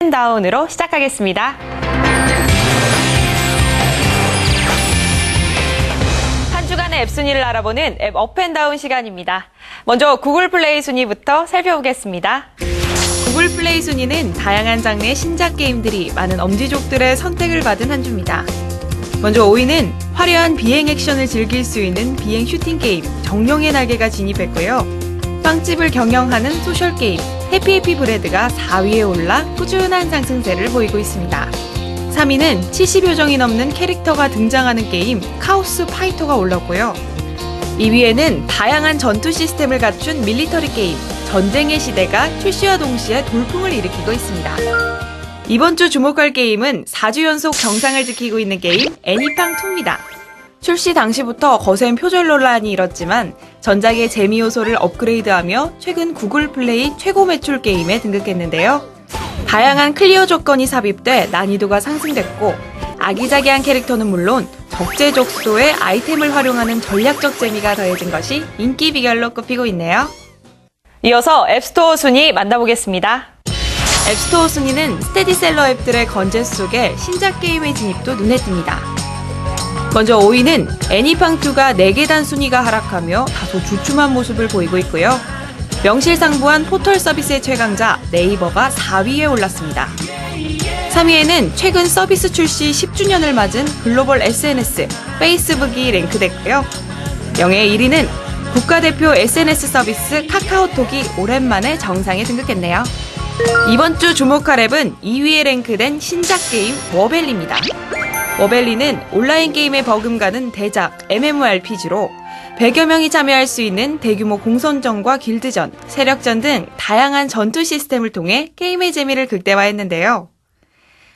업앤다운으로 시작하겠습니다. 한 주간의 앱 순위를 알아보는 앱 업앤다운 시간입니다. 먼저 구글 플레이 순위부터 살펴보겠습니다. 구글 플레이 순위는 다양한 장르의 신작 게임들이 많은 엄지족들의 선택을 받은 한 주입니다. 먼저 5위는 화려한 비행 액션을 즐길 수 있는 비행 슈팅 게임 정령의 날개가 진입했고요. 빵집을 경영하는 소셜 게임 해피해피 브레드가 4위에 올라 꾸준한 상승세를 보이고 있습니다. 3위는 70여 종이 넘는 캐릭터가 등장하는 게임 카오스 파이터가 올랐고요. 2위에는 다양한 전투 시스템을 갖춘 밀리터리 게임 전쟁의 시대가 출시와 동시에 돌풍을 일으키고 있습니다. 이번 주 주목할 게임은 4주 연속 정상을 지키고 있는 게임 애니팡2입니다. 출시 당시부터 거센 표절 논란이 일었지만 전작의 재미 요소를 업그레이드하며 최근 구글 플레이 최고 매출 게임에 등극했는데요. 다양한 클리어 조건이 삽입돼 난이도가 상승됐고 아기자기한 캐릭터는 물론 적재적소의 아이템을 활용하는 전략적 재미가 더해진 것이 인기 비결로 꼽히고 있네요. 이어서 앱스토어 순위 만나보겠습니다. 앱스토어 순위는 스테디셀러 앱들의 건재 속에 신작 게임의 진입도 눈에 띕니다. 먼저 5위는 애니팡2가 4계단 순위가 하락하며 다소 주춤한 모습을 보이고 있고요. 명실상부한 포털 서비스의 최강자 네이버가 4위에 올랐습니다. 3위에는 최근 서비스 출시 10주년을 맞은 글로벌 SNS 페이스북이 랭크됐고요. 영예 1위는 국가대표 SNS 서비스 카카오톡이 오랜만에 정상에 등극했네요. 이번 주 주목할 앱은 2위에 랭크된 신작 게임 워벨리입니다. 워벨리는 온라인 게임에 버금가는 대작 MMORPG로 100여 명이 참여할 수 있는 대규모 공선전과 길드전, 세력전 등 다양한 전투 시스템을 통해 게임의 재미를 극대화했는데요.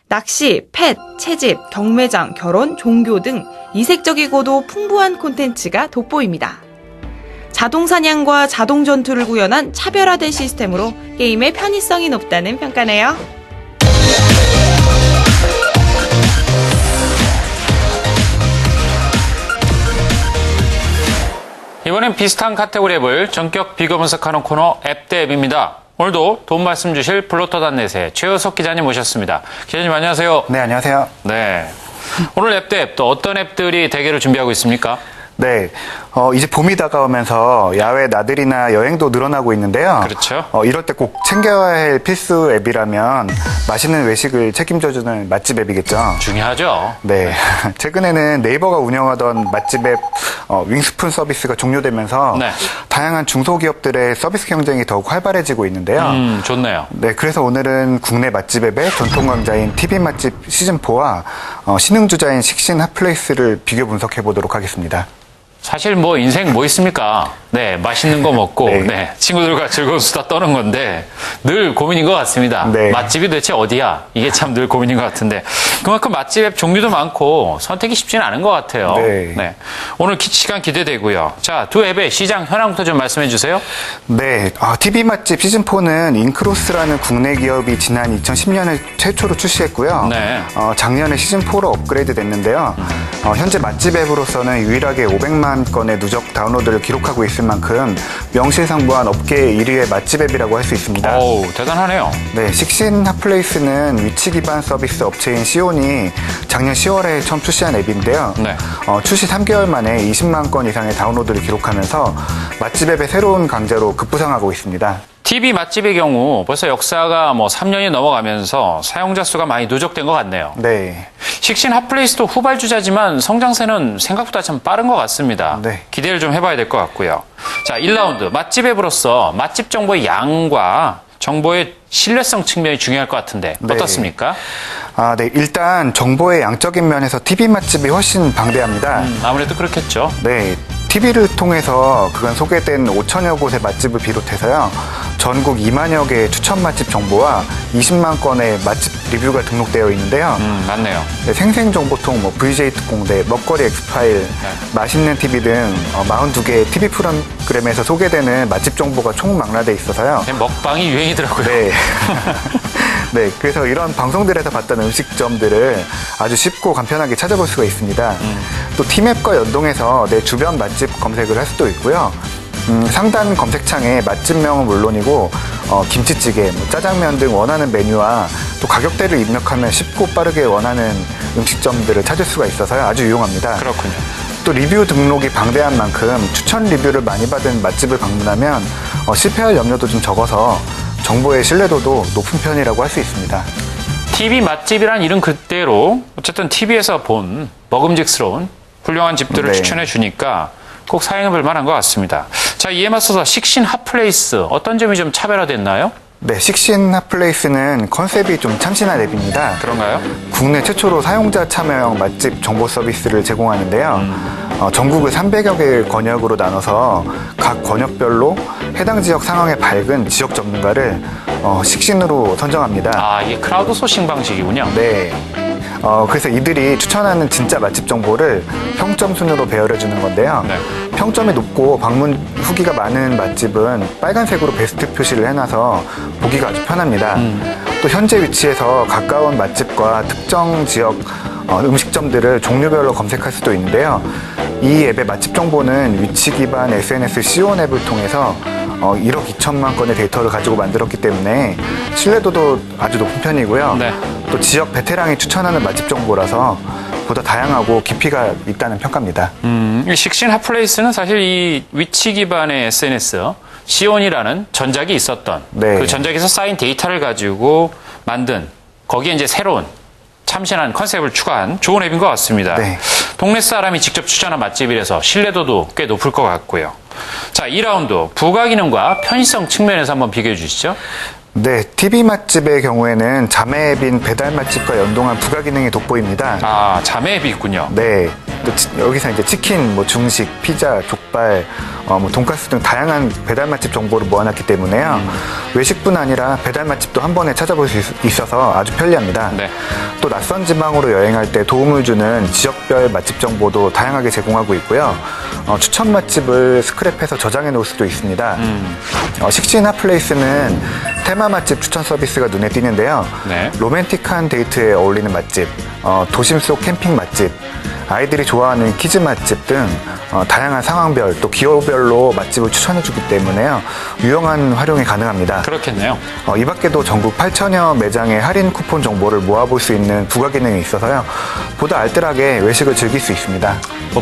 낚시, 펫, 채집, 경매장, 결혼, 종교 등 이색적이고도 풍부한 콘텐츠가 돋보입니다. 자동 사냥과 자동 전투를 구현한 차별화된 시스템으로 게임의 편의성이 높다는 평가네요. 이번엔 비슷한 카테고리 앱을 전격 비교 분석하는 코너 앱 대 앱입니다. 오늘도 도움 말씀 주실 블로터닷넷의 최효석 기자님 모셨습니다. 기자님 안녕하세요. 네, 안녕하세요. 네. 오늘 앱 대 앱 또 어떤 앱들이 대결을 준비하고 있습니까? 네, 이제 봄이 다가오면서 야외 나들이나 여행도 늘어나고 있는데요. 그렇죠. 이럴 때 꼭 챙겨야 할 필수 앱이라면 맛있는 외식을 책임져주는 맛집 앱이겠죠. 중요하죠. 네, 최근에는 네이버가 운영하던 맛집 앱 윙스푼 서비스가 종료되면서 네. 다양한 중소기업들의 서비스 경쟁이 더욱 활발해지고 있는데요. 좋네요. 네, 그래서 오늘은 국내 맛집 앱의 전통 강자인 TV 맛집 시즌4와 신흥주자인 식신 핫플레이스를 비교 분석해 보도록 하겠습니다. 사실 뭐 인생 뭐 있습니까? 네, 맛있는 거 먹고 네. 네, 친구들과 즐거운 수다 떠는 건데 늘 고민인 것 같습니다. 네. 맛집이 도대체 어디야? 이게 참 늘 고민인 것 같은데 그만큼 맛집 앱 종류도 많고 선택이 쉽지는 않은 것 같아요. 네. 오늘 시간 기대되고요. 자, 두 앱의 시장 현황부터 좀 말씀해 주세요. 네, TV 맛집 시즌4는 인크로스라는 국내 기업이 지난 2010년에 최초로 출시했고요. 네. 작년에 시즌4로 업그레이드 됐는데요. 현재 맛집 앱으로서는 유일하게 500만 건의 누적 다운로드를 기록하고 있을 만큼 명실상부한 업계 1위의 맛집 앱이라고 할 수 있습니다. 오, 대단하네요. 네, 식신 핫플레이스는 위치 기반 서비스 업체인 시온이 작년 10월에 처음 출시한 앱인데요. 네. 출시 3개월 만에 20만 건 이상의 다운로드를 기록하면서 맛집 앱의 새로운 강자로 급부상하고 있습니다. TV 맛집의 경우 벌써 역사가 3년이 넘어가면서 사용자 수가 많이 누적된 것 같네요. 네. 식신 핫플레이스도 후발주자지만 성장세는 생각보다 참 빠른 것 같습니다. 네. 기대를 좀 해봐야 될 것 같고요. 자, 1라운드 맛집 앱으로서 맛집 정보의 양과 정보의 신뢰성 측면이 중요할 것 같은데 네. 어떻습니까? 네. 일단 정보의 양적인 면에서 TV 맛집이 훨씬 방대합니다. 아무래도 그렇겠죠. 네. TV를 통해서 그간 소개된 5천여 곳의 맛집을 비롯해서요. 전국 2만여 개의 추천 맛집 정보와 20만 건의 맛집 리뷰가 등록되어 있는데요. 맞네요. 네, 생생정보통 VJ 특공대, 먹거리 엑스파일, 네. 맛있는 TV 등 42개의 TV 프로그램에서 소개되는 맛집 정보가 총망라돼 있어서요. 먹방이 유행이더라고요. 네. 네, 그래서 이런 방송들에서 봤던 음식점들을 아주 쉽고 간편하게 찾아볼 수가 있습니다. 또 티맵과 연동해서 내 주변 맛집 검색을 할 수도 있고요. 상단 검색창에 맛집명은 물론이고 김치찌개, 짜장면 등 원하는 메뉴와 또 가격대를 입력하면 쉽고 빠르게 원하는 음식점들을 찾을 수가 있어서요. 아주 유용합니다. 그렇군요. 또 리뷰 등록이 방대한 만큼 추천 리뷰를 많이 받은 맛집을 방문하면 실패할 염려도 좀 적어서 정보의 신뢰도도 높은 편이라고 할 수 있습니다. TV 맛집이란 이름 그대로 어쨌든 TV에서 본 먹음직스러운 훌륭한 집들을 네. 추천해 주니까 꼭 사용해 볼 만한 것 같습니다. 자, 이에 맞서서 식신 핫플레이스 어떤 점이 좀 차별화됐나요? 네, 식신 핫플레이스는 컨셉이 좀 참신한 앱입니다. 그런가요? 국내 최초로 사용자 참여형 맛집 정보 서비스를 제공하는데요. 전국을 300여 개 권역으로 나눠서 각 권역별로 해당 지역 상황에 밝은 지역 전문가를 식신으로 선정합니다. 아, 이게 크라우드 소싱 방식이군요. 네. 그래서 이들이 추천하는 진짜 맛집 정보를 평점 순으로 배열해 주는 건데요. 네. 평점이 높고 방문 후기가 많은 맛집은 빨간색으로 베스트 표시를 해놔서 보기가 아주 편합니다. 또 현재 위치에서 가까운 맛집과 특정 지역 음식점들을 종류별로 검색할 수도 있는데요. 이 앱의 맛집 정보는 위치 기반 SNS 시온 앱을 통해서 1억 2천만 건의 데이터를 가지고 만들었기 때문에 신뢰도도 아주 높은 편이고요. 네. 또 지역 베테랑이 추천하는 맛집 정보라서 보다 다양하고 깊이가 있다는 평가입니다. 이 식신 핫플레이스는 사실 이 위치 기반의 SNS, 시온이라는 전작이 있었던 네. 그 전작에서 쌓인 데이터를 가지고 만든 거기에 이제 새로운 참신한 컨셉을 추가한 좋은 앱인 것 같습니다. 네. 동네 사람이 직접 추천한 맛집이라서 신뢰도도 꽤 높을 것 같고요. 자, 2라운드 부가 기능과 편의성 측면에서 한번 비교해 주시죠. 네, TV 맛집의 경우에는 자매 앱인 배달 맛집과 연동한 부가 기능이 돋보입니다. 아, 자매 앱이 있군요. 네, 또 여기서 이제 치킨, 중식, 피자, 족발, 돈가스 등 다양한 배달 맛집 정보를 모아놨기 때문에요. 외식뿐 아니라 배달 맛집도 한 번에 찾아볼 수 있어서 아주 편리합니다. 네. 또 낯선 지방으로 여행할 때 도움을 주는 지역별 맛집 정보도 다양하게 제공하고 있고요. 추천 맛집을 스크랩해서 저장해 놓을 수도 있습니다. 식신 핫플레이스는 테마 맛집 추천 서비스가 눈에 띄는데요. 네. 로맨틱한 데이트에 어울리는 맛집, 도심 속 캠핑 맛집, 아이들이 좋아하는 키즈 맛집 등 다양한 상황별 또 기호별로 맛집을 추천해주기 때문에요. 유용한 활용이 가능합니다. 그렇겠네요. 이 밖에도 전국 8천여 매장의 할인 쿠폰 정보를 모아볼 수 있는 부가 기능이 있어서요. 보다 알뜰하게 외식을 즐길 수 있습니다.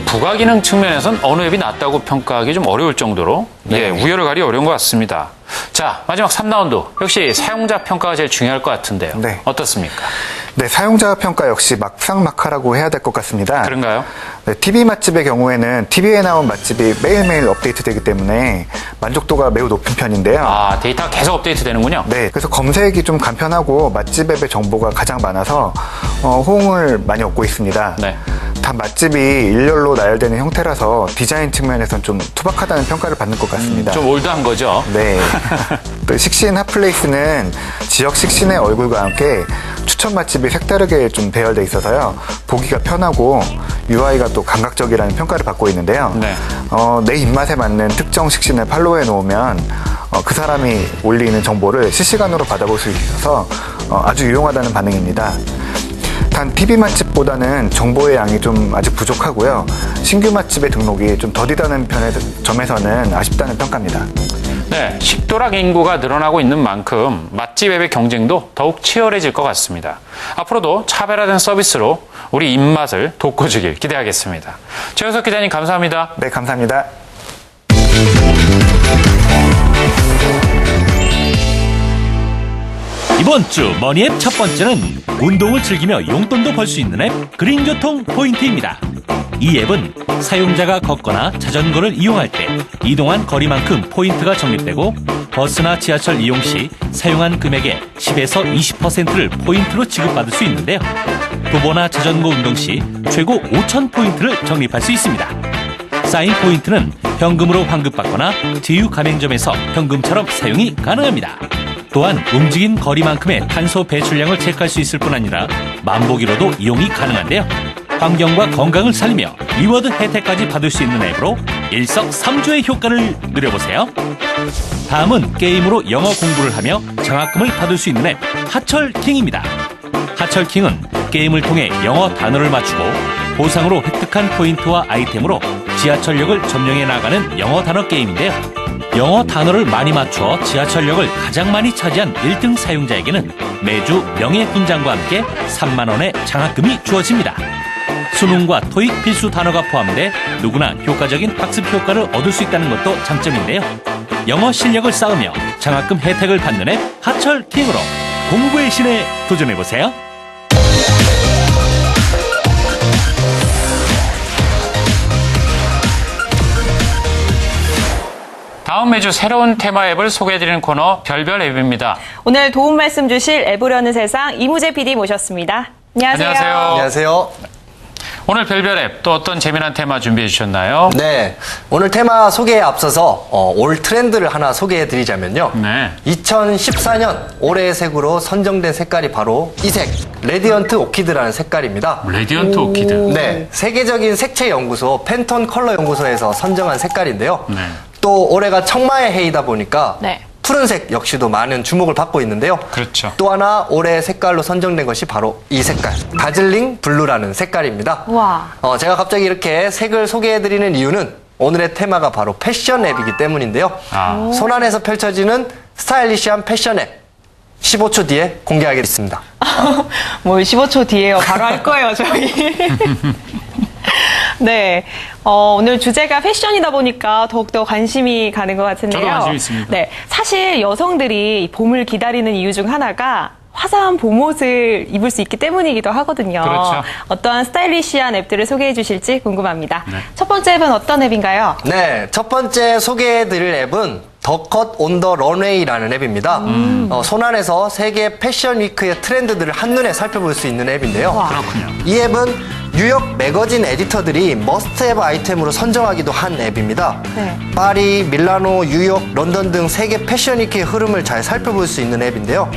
부가 기능 측면에선 어느 앱이 낫다고 평가하기 좀 어려울 정도로 네. 우열을 가리 어려운 것 같습니다. 자, 마지막 3라운드. 역시 사용자 평가가 제일 중요할 것 같은데요. 네. 어떻습니까? 네, 사용자 평가 역시 막상막하라고 해야 될 것 같습니다. 그런가요? 네, TV 맛집의 경우에는 TV에 나온 맛집이 매일매일 업데이트되기 때문에 만족도가 매우 높은 편인데요. 아, 데이터가 계속 업데이트 되는군요. 네, 그래서 검색이 좀 간편하고 맛집 앱의 정보가 가장 많아서 호응을 많이 얻고 있습니다. 네. 단 맛집이 일렬로 나열되는 형태라서 디자인 측면에선 좀 투박하다는 평가를 받는 것 같습니다. 좀 올드한 거죠. 네. 또 식신 핫플레이스는 지역 식신의 얼굴과 함께 추천 맛집이 색다르게 좀 배열돼 있어서요. 보기가 편하고 UI가 또 감각적이라는 평가를 받고 있는데요. 네. 내 입맛에 맞는 특정 식신을 팔로우해 놓으면 그 사람이 올리는 정보를 실시간으로 받아볼 수 있어서 아주 유용하다는 반응입니다. 단 TV 맛집보다는 정보의 양이 좀 아직 부족하고요. 신규 맛집의 등록이 좀 더디다는 점에서는 아쉽다는 평가입니다. 네, 식도락 인구가 늘어나고 있는 만큼 맛집 앱의 경쟁도 더욱 치열해질 것 같습니다. 앞으로도 차별화된 서비스로 우리 입맛을 돋궈주길 기대하겠습니다. 최효석 기자님 감사합니다. 네, 감사합니다. 이번 주 머니앱 첫 번째는 운동을 즐기며 용돈도 벌 수 있는 앱 그린교통 포인트입니다. 이 앱은 사용자가 걷거나 자전거를 이용할 때 이동한 거리만큼 포인트가 적립되고 버스나 지하철 이용 시 사용한 금액의 10에서 20%를 포인트로 지급받을 수 있는데요. 도보나 자전거 운동 시 최고 5,000포인트를 적립할 수 있습니다. 쌓인 포인트는 현금으로 환급받거나 제휴 가맹점에서 현금처럼 사용이 가능합니다. 또한 움직인 거리만큼의 탄소 배출량을 체크할 수 있을 뿐 아니라 만보기로도 이용이 가능한데요. 환경과 건강을 살리며 리워드 혜택까지 받을 수 있는 앱으로 일석삼조의 효과를 누려보세요. 다음은 게임으로 영어 공부를 하며 장학금을 받을 수 있는 앱 하철킹입니다. 하철킹은 게임을 통해 영어 단어를 맞추고 보상으로 획득한 포인트와 아이템으로 지하철역을 점령해 나가는 영어 단어 게임인데요. 영어 단어를 많이 맞춰 지하철역을 가장 많이 차지한 1등 사용자에게는 매주 명예훈장과 함께 3만 원의 장학금이 주어집니다. 수능과 토익 필수 단어가 포함돼 누구나 효과적인 학습 효과를 얻을 수 있다는 것도 장점인데요. 영어 실력을 쌓으며 장학금 혜택을 받는 앱 하철킹으로 공부의 신에 도전해보세요. 다음 매주 새로운 테마 앱을 소개해드리는 코너 별별 앱입니다. 오늘 도움 말씀 주실 앱을 여는 세상 이무재 PD 모셨습니다. 안녕하세요. 안녕하세요. 안녕하세요. 오늘 별별 앱 또 어떤 재미난 테마 준비해 주셨나요? 네, 오늘 테마 소개에 앞서서 올 트렌드를 하나 소개해드리자면요. 네. 2014년 올해의 색으로 선정된 색깔이 바로 이 색, 레디언트 오키드라는 색깔입니다. 레디언트 오키드. 네, 세계적인 색채 연구소 팬톤 컬러 연구소에서 선정한 색깔인데요. 네. 또 올해가 청마의 해이다 보니까 네. 푸른색 역시도 많은 주목을 받고 있는데요. 그렇죠. 또 하나 올해의 색깔로 선정된 것이 바로 이 색깔, 다즐링 블루라는 색깔입니다. 와. 제가 갑자기 이렇게 색을 소개해드리는 이유는 오늘의 테마가 바로 패션 앱이기 때문인데요. 손안에서 펼쳐지는 스타일리시한 패션 앱 15초 뒤에 공개하겠습니다. 뭘 15초 뒤에요. 바로 할 거예요, 저희. 네. 오늘 주제가 패션이다 보니까 더욱더 관심이 가는 것 같은데요. 저도 관심 있습니다. 네. 사실 여성들이 봄을 기다리는 이유 중 하나가 화사한 봄옷을 입을 수 있기 때문이기도 하거든요. 그렇죠. 어떠한 스타일리시한 앱들을 소개해 주실지 궁금합니다. 네. 첫 번째 앱은 어떤 앱인가요? 네, 첫 번째 소개해드릴 앱은 더 컷 온 더 런웨이라는 앱입니다. 손안에서 세계 패션 위크의 트렌드들을 한눈에 살펴볼 수 있는 앱인데요. 와. 그렇군요. 이 앱은 뉴욕 매거진 에디터들이 머스트 앱 아이템으로 선정하기도 한 앱입니다. 네. 파리, 밀라노, 뉴욕, 런던 등 세계 패션 위크의 흐름을 잘 살펴볼 수 있는 앱인데요.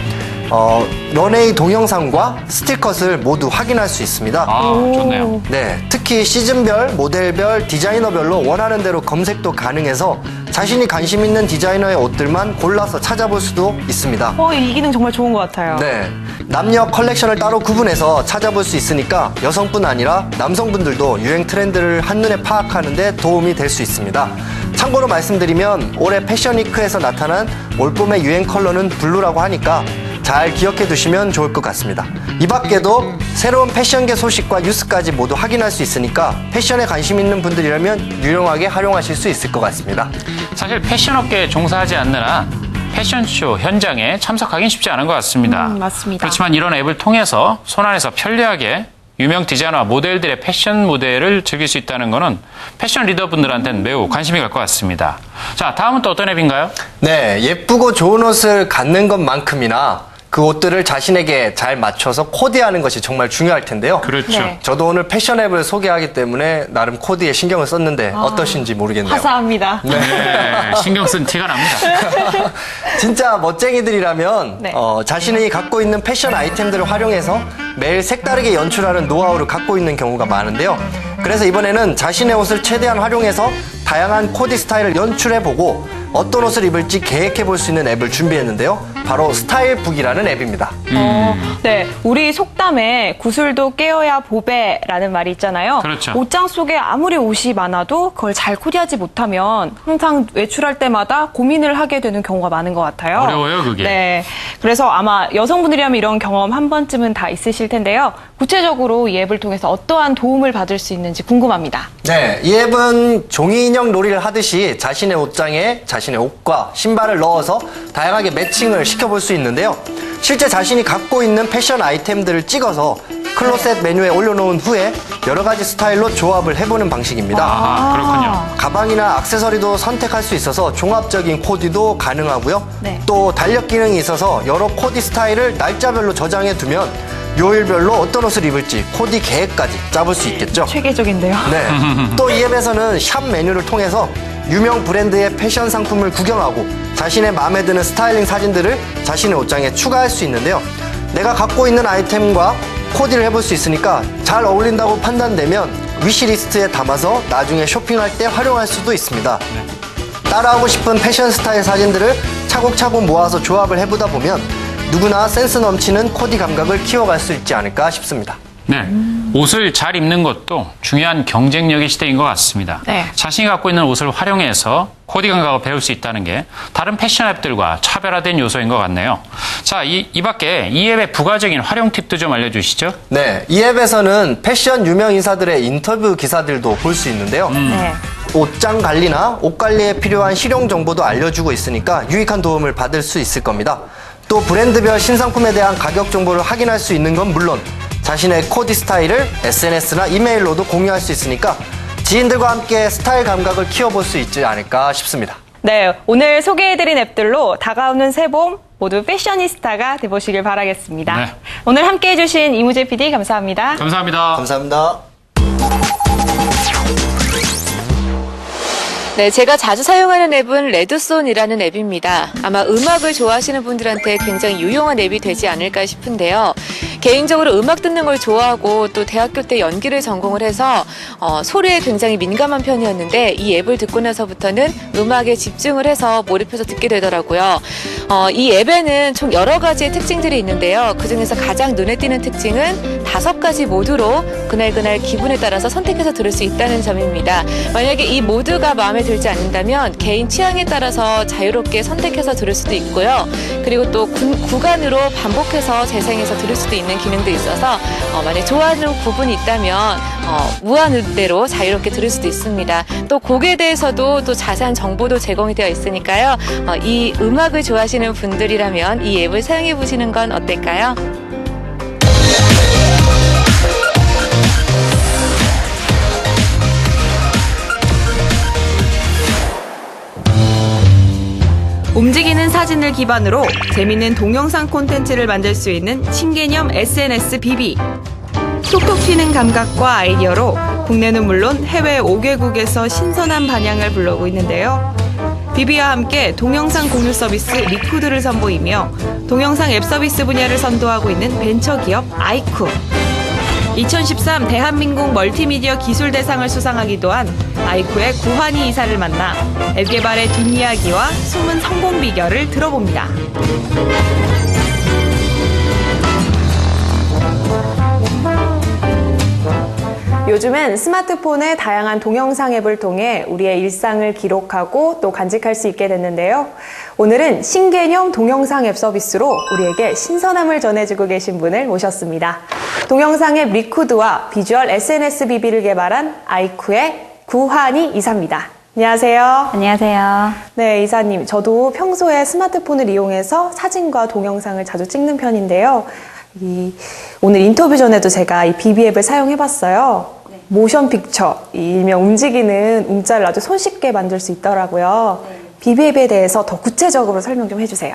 런웨이 동영상과 스틸컷을 모두 확인할 수 있습니다. 좋네요. 네, 특히 시즌별, 모델별, 디자이너별로 원하는 대로 검색도 가능해서 자신이 관심 있는 디자이너의 옷들만 골라서 찾아볼 수도 있습니다. 이 기능 정말 좋은 것 같아요. 네, 남녀 컬렉션을 따로 구분해서 찾아볼 수 있으니까 여성뿐 아니라 남성분들도 유행 트렌드를 한눈에 파악하는 데 도움이 될 수 있습니다. 참고로 말씀드리면 올해 패션위크에서 나타난 올봄의 유행 컬러는 블루라고 하니까 잘 기억해 두시면 좋을 것 같습니다. 이 밖에도 새로운 패션계 소식과 뉴스까지 모두 확인할 수 있으니까 패션에 관심 있는 분들이라면 유용하게 활용하실 수 있을 것 같습니다. 사실 패션업계에 종사하지 않는 한 패션쇼 현장에 참석하긴 쉽지 않은 것 같습니다. 맞습니다. 그렇지만 이런 앱을 통해서 손안에서 편리하게 유명 디자이너와 모델들의 패션 무대를 즐길 수 있다는 것은 패션 리더분들한테는 매우 관심이 갈 것 같습니다. 자, 다음은 또 어떤 앱인가요? 네, 예쁘고 좋은 옷을 갖는 것만큼이나 그 옷들을 자신에게 잘 맞춰서 코디하는 것이 정말 중요할 텐데요. 그렇죠. 네. 저도 오늘 패션 앱을 소개하기 때문에 나름 코디에 신경을 썼는데 어떠신지 모르겠네요. 화사합니다. 네, 신경 쓴 티가 납니다. 진짜 멋쟁이들이라면 네. 자신이 갖고 있는 패션 아이템들을 활용해서 매일 색다르게 연출하는 노하우를 갖고 있는 경우가 많은데요. 그래서 이번에는 자신의 옷을 최대한 활용해서 다양한 코디 스타일을 연출해보고 어떤 옷을 입을지 계획해볼 수 있는 앱을 준비했는데요. 바로 스타일북이라는 앱입니다. 네, 우리 속담에 구슬도 깨어야 보배라는 말이 있잖아요. 그렇죠. 옷장 속에 아무리 옷이 많아도 그걸 잘 코디하지 못하면 항상 외출할 때마다 고민을 하게 되는 경우가 많은 것 같아요. 어려워요, 그게. 네, 그래서 아마 여성분들이라면 이런 경험 한 번쯤은 다 있으실 텐데요. 구체적으로 이 앱을 통해서 어떠한 도움을 받을 수 있는지 궁금합니다. 네, 이 앱은 종이 인형 놀이를 하듯이 자신의 옷장에 자신의 옷과 신발을 넣어서 다양하게 매칭을 시켜볼 수 있는데요. 실제 자신이 갖고 있는 패션 아이템들을 찍어서 클로셋 메뉴에 올려놓은 후에 여러 가지 스타일로 조합을 해보는 방식입니다. 아, 그렇군요. 가방이나 액세서리도 선택할 수 있어서 종합적인 코디도 가능하고요. 네. 또 달력 기능이 있어서 여러 코디 스타일을 날짜별로 저장해 두면 요일별로 어떤 옷을 입을지 코디 계획까지 짜볼 수 있겠죠. 체계적인데요. 네. 또 이 앱에서는 샵 메뉴를 통해서 유명 브랜드의 패션 상품을 구경하고 자신의 마음에 드는 스타일링 사진들을 자신의 옷장에 추가할 수 있는데요. 내가 갖고 있는 아이템과 코디를 해볼 수 있으니까 잘 어울린다고 판단되면 위시리스트에 담아서 나중에 쇼핑할 때 활용할 수도 있습니다. 따라하고 싶은 패션 스타일 사진들을 차곡차곡 모아서 조합을 해보다 보면 누구나 센스 넘치는 코디 감각을 키워갈 수 있지 않을까 싶습니다. 네, 옷을 잘 입는 것도 중요한 경쟁력의 시대인 것 같습니다. 네. 자신이 갖고 있는 옷을 활용해서 코디 감각을 배울 수 있다는 게 다른 패션 앱들과 차별화된 요소인 것 같네요. 자, 이 밖에 이 앱의 부가적인 활용 팁도 좀 알려주시죠. 네, 이 앱에서는 패션 유명 인사들의 인터뷰 기사들도 볼 수 있는데요. 네. 옷장 관리나 옷 관리에 필요한 실용 정보도 알려주고 있으니까 유익한 도움을 받을 수 있을 겁니다. 또 브랜드별 신상품에 대한 가격 정보를 확인할 수 있는 건 물론 자신의 코디 스타일을 SNS나 이메일로도 공유할 수 있으니까 지인들과 함께 스타일 감각을 키워볼 수 있지 않을까 싶습니다. 네, 오늘 소개해드린 앱들로 다가오는 새봄 모두 패셔니스타가 되보시길 바라겠습니다. 네. 오늘 함께해주신 이무재 PD 감사합니다. 감사합니다. 감사합니다. 네, 제가 자주 사용하는 앱은 레드손이라는 앱입니다. 아마 음악을 좋아하시는 분들한테 굉장히 유용한 앱이 되지 않을까 싶은데요. 개인적으로 음악 듣는 걸 좋아하고 또 대학교 때 연기를 전공을 해서 소리에 굉장히 민감한 편이었는데 이 앱을 듣고 나서부터는 음악에 집중을 해서 몰입해서 듣게 되더라고요. 이 앱에는 총 여러 가지의 특징들이 있는데요. 그중에서 가장 눈에 띄는 특징은 5가지 모두로 그날그날 기분에 따라서 선택해서 들을 수 있다는 점입니다. 만약에 이 모두가 마음에 들지 않는다면 개인 취향에 따라서 자유롭게 선택해서 들을 수도 있고요. 그리고 또 구간으로 반복해서 재생해서 들을 수도 있는 기능도 있어서 만약 좋아하는 부분이 있다면 무한대로 자유롭게 들을 수도 있습니다. 또 곡에 대해서도 또 자세한 정보도 제공이 되어 있으니까요. 이 음악을 좋아하시는 분들이라면 이 앱을 사용해 보시는 건 어떨까요? 움직이는 사진을 기반으로 재밌는 동영상 콘텐츠를 만들 수 있는 신개념 SNS 비비. 톡톡 튀는 감각과 아이디어로 국내는 물론 해외 5개국에서 신선한 반향을 불러오고 있는데요. 비비와 함께 동영상 공유 서비스 리쿠드를 선보이며 동영상 앱 서비스 분야를 선도하고 있는 벤처기업 아이쿠. 2013 대한민국 멀티미디어 기술대상을 수상하기도 한 아이쿠의 구한이 이사를 만나 앱 개발의 뒷이야기와 숨은 성공 비결을 들어봅니다. 요즘엔 스마트폰의 다양한 동영상 앱을 통해 우리의 일상을 기록하고 또 간직할 수 있게 됐는데요. 오늘은 신개념 동영상 앱 서비스로 우리에게 신선함을 전해주고 계신 분을 모셨습니다. 동영상 앱 리쿠드와 비주얼 SNS 비비를 개발한 아이쿠의 구한이 이사입니다. 안녕하세요. 안녕하세요. 네, 이사님. 저도 평소에 스마트폰을 이용해서 사진과 동영상을 자주 찍는 편인데요. 오늘 인터뷰 전에도 제가 이 비비 앱을 사용해봤어요. 네. 모션 픽처, 일명 움직이는 움짤을 아주 손쉽게 만들 수 있더라고요. 네. 비비 앱에 대해서 더 구체적으로 설명 좀 해주세요.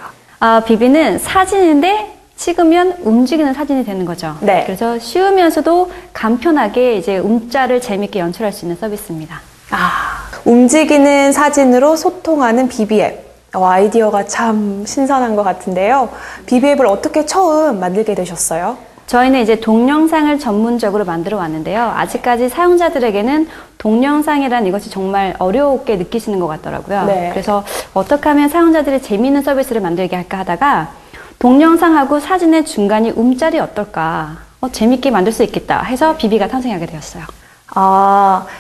비비는 사진인데 찍으면 움직이는 사진이 되는 거죠. 네. 그래서 쉬우면서도 간편하게 이제 움짤을 재밌게 연출할 수 있는 서비스입니다. 움직이는 사진으로 소통하는 비비 앱. 아이디어가 참 신선한 것 같은데요. 비비 앱을 어떻게 처음 만들게 되셨어요? 저희는 이제 동영상을 전문적으로 만들어 왔는데요. 아직까지 사용자들에게는 동영상이란 이것이 정말 어렵게 느끼시는 것 같더라고요. 네. 그래서 어떻게 하면 사용자들이 재미있는 서비스를 만들게 할까 하다가 동영상하고 사진의 중간이 움짤이 어떨까? 재밌게 만들 수 있겠다 해서 비비가 탄생하게 되었어요.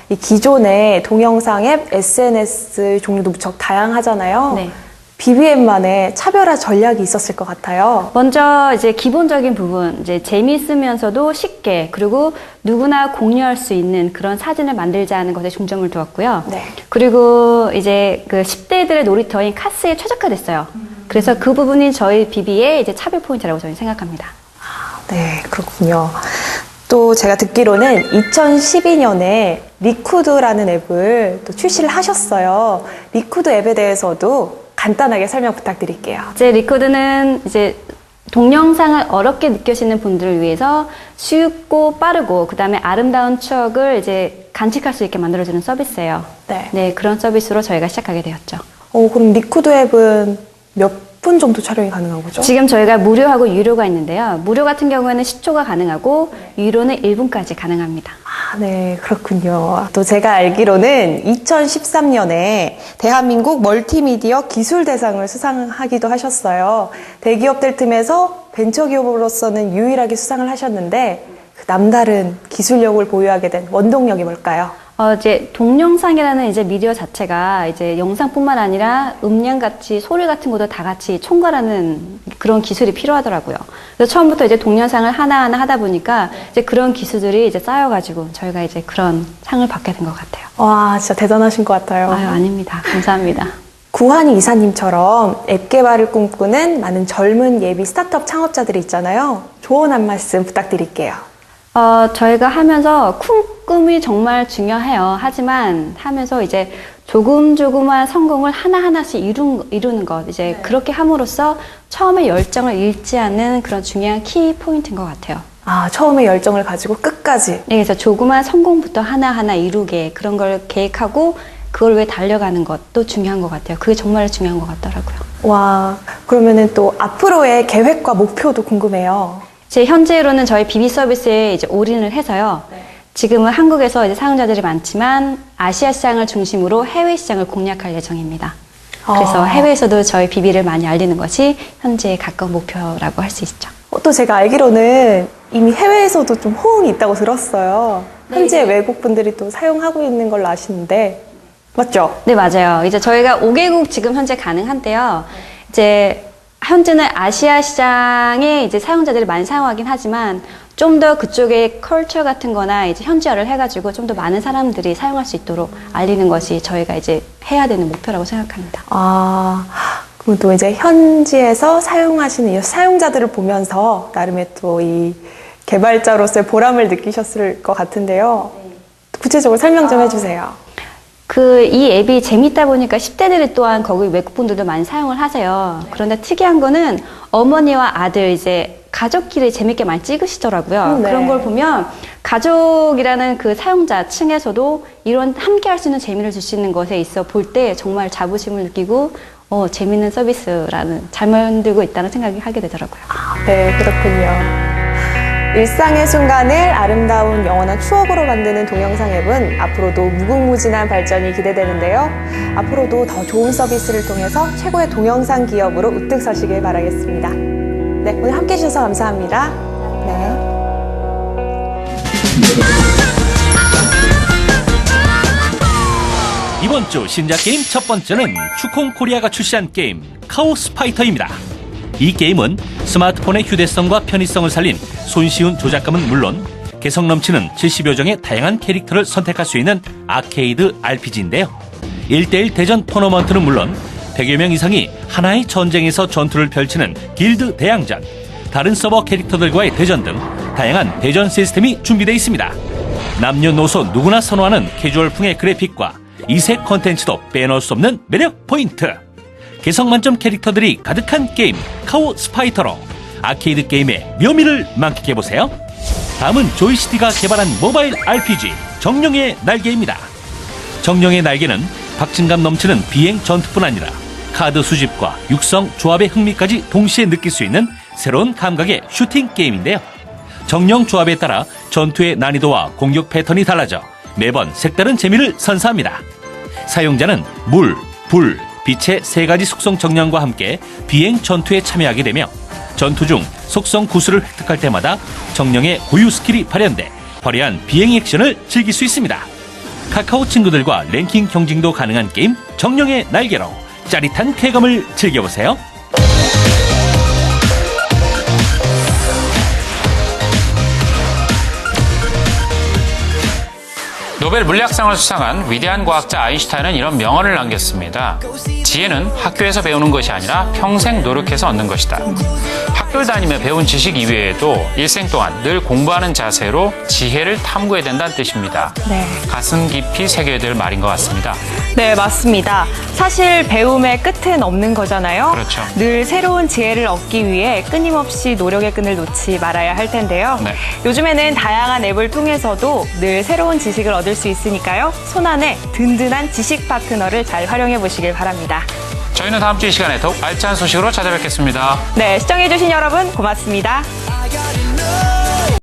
이 기존의 동영상 앱, SNS 종류도 무척 다양하잖아요. 네. 비비 앱만의 차별화 전략이 있었을 것 같아요. 먼저 이제 기본적인 부분, 이제 재미있으면서도 쉽게 그리고 누구나 공유할 수 있는 그런 사진을 만들자는 것에 중점을 두었고요. 네. 그리고 이제 그 10대들의 놀이터인 카스에 최적화됐어요. 그래서 그 부분이 저희 비비의 이제 차별 포인트라고 저는 생각합니다. 네, 그렇군요. 또 제가 듣기로는 2012년에 리쿠드라는 앱을 또 출시를 하셨어요. 리쿠드 앱에 대해서도 간단하게 설명 부탁드릴게요. 이제 리코드는 이제 동영상을 어렵게 느끼시는 분들을 위해서 쉽고 빠르고 그다음에 아름다운 추억을 이제 간직할 수 있게 만들어주는 서비스예요. 네. 그런 서비스로 저희가 시작하게 되었죠. 그럼 리쿠드 앱은 몇 분 정도 촬영이 가능한 거죠? 지금 저희가 무료하고 유료가 있는데요. 무료 같은 경우에는 10초가 가능하고 유료는 1분까지 가능합니다. 네, 그렇군요. 또 제가 알기로는 2013년에 대한민국 멀티미디어 기술대상을 수상하기도 하셨어요. 대기업들 틈에서 벤처기업으로서는 유일하게 수상을 하셨는데 그 남다른 기술력을 보유하게 된 원동력이 뭘까요? 이제 동영상이라는 이제 미디어 자체가 이제 영상뿐만 아니라 음량같이 소리 같은 것도 다 같이 총괄하는 그런 기술이 필요하더라고요. 그래서 처음부터 이제 동영상을 하나하나 하다 보니까 이제 그런 기술들이 이제 쌓여가지고 저희가 이제 그런 상을 받게 된 것 같아요. 와, 진짜 대단하신 것 같아요. 아유, 아닙니다. 감사합니다. 구한이 이사님처럼 앱 개발을 꿈꾸는 많은 젊은 예비 스타트업 창업자들이 있잖아요. 조언 한 말씀 부탁드릴게요. 저희가 하면서 꿈이 정말 중요해요. 하지만 하면서 이제 조금조금만 성공을 하나하나씩 이루는 것. 이제 그렇게 함으로써 처음에 열정을 잃지 않는 그런 중요한 키 포인트인 것 같아요. 처음에 열정을 가지고 끝까지. 네, 그래서 조그만 성공부터 하나하나 이루게 그런 걸 계획하고 그걸 위해 달려가는 것도 중요한 것 같아요. 그게 정말 중요한 것 같더라고요. 와, 그러면은 또 앞으로의 계획과 목표도 궁금해요. 제 현재로는 저희 비비 서비스에 이제 올인을 해서요. 지금은 한국에서 이제 사용자들이 많지만 아시아 시장을 중심으로 해외 시장을 공략할 예정입니다. 그래서 해외에서도 저희 비비를 많이 알리는 것이 현재의 가까운 목표라고 할 수 있죠. 또 제가 알기로는 이미 해외에서도 좀 호응이 있다고 들었어요. 현재 외국 분들이 또 사용하고 있는 걸로 아시는데 맞죠? 네, 맞아요. 이제 저희가 5개국 지금 현재 가능한데요. 이제 현재는 아시아 시장에 이제 사용자들이 많이 사용하긴 하지만 좀 더 그쪽에 컬처 같은 거나 이제 현지화를 해가지고 좀 더 많은 사람들이 사용할 수 있도록 알리는 것이 저희가 이제 해야 되는 목표라고 생각합니다. 그럼 또 이제 현지에서 사용하시는 이 사용자들을 보면서 나름의 또 이 개발자로서의 보람을 느끼셨을 것 같은데요. 구체적으로 설명 좀 해주세요. 이 앱이 재밌다 보니까 10대들이 또한 거기 외국분들도 많이 사용을 하세요. 그런데 특이한 거는 어머니와 아들 이제 가족끼리 재밌게 많이 찍으시더라고요. 네. 그런 걸 보면 가족이라는 그 사용자 층에서도 이런 함께 할 수 있는 재미를 줄 수 있는 것에 있어 볼 때 정말 자부심을 느끼고 재밌는 서비스라는 잘 만들고 있다는 생각이 하게 되더라고요. 네, 그렇군요. 일상의 순간을 아름다운 영원한 추억으로 만드는 동영상 앱은 앞으로도 무궁무진한 발전이 기대되는데요. 앞으로도 더 좋은 서비스를 통해서 최고의 동영상 기업으로 우뚝 서시길 바라겠습니다. 네, 오늘 함께 해주셔서 감사합니다. 네. 이번 주 신작 게임 첫 번째는 추콩 코리아가 출시한 게임 카오스파이터입니다. 이 게임은 스마트폰의 휴대성과 편의성을 살린 손쉬운 조작감은 물론 개성 넘치는 70여 종의 다양한 캐릭터를 선택할 수 있는 아케이드 RPG인데요. 1대1 대전 토너먼트는 물론 100여 명 이상이 하나의 전쟁에서 전투를 펼치는 길드 대항전, 다른 서버 캐릭터들과의 대전 등 다양한 대전 시스템이 준비되어 있습니다. 남녀노소 누구나 선호하는 캐주얼풍의 그래픽과 이색 콘텐츠도 빼놓을 수 없는 매력 포인트. 개성 만점 캐릭터들이 가득한 게임 카오스파이터로 아케이드 게임의 묘미를 만끽해보세요. 다음은 조이시티가 개발한 모바일 RPG 정령의 날개입니다. 정령의 날개는 박진감 넘치는 비행 전투뿐 아니라 카드 수집과 육성, 조합의 흥미까지 동시에 느낄 수 있는 새로운 감각의 슈팅 게임인데요. 정령 조합에 따라 전투의 난이도와 공격 패턴이 달라져 매번 색다른 재미를 선사합니다. 사용자는 물, 불, 빛의 세 가지 속성 정령과 함께 비행 전투에 참여하게 되며 전투 중 속성 구슬을 획득할 때마다 정령의 고유 스킬이 발현돼 화려한 비행 액션을 즐길 수 있습니다. 카카오 친구들과 랭킹 경쟁도 가능한 게임 정령의 날개로 짜릿한 쾌감을 즐겨보세요. 노벨 물리학상을 수상한 위대한 과학자 아인슈타인은 이런 명언을 남겼습니다. 지혜는 학교에서 배우는 것이 아니라 평생 노력해서 얻는 것이다. 학교를 다니며 배운 지식 이외에도 일생 동안 늘 공부하는 자세로 지혜를 탐구해야 된다는 뜻입니다. 네. 가슴 깊이 새겨야 될 말인 것 같습니다. 네, 맞습니다. 사실 배움의 끝은 없는 거잖아요. 그렇죠. 늘 새로운 지혜를 얻기 위해 끊임없이 노력의 끈을 놓지 말아야 할 텐데요. 네. 요즘에는 다양한 앱을 통해서도 늘 새로운 지식을 얻을 수 있으니까요. 손안에 든든한 지식 파트너를 잘 활용해 보시길 바랍니다. 저희는 다음 주 이 시간에 더욱 알찬 소식으로 찾아뵙겠습니다. 네, 시청해주신 여러분 고맙습니다. I got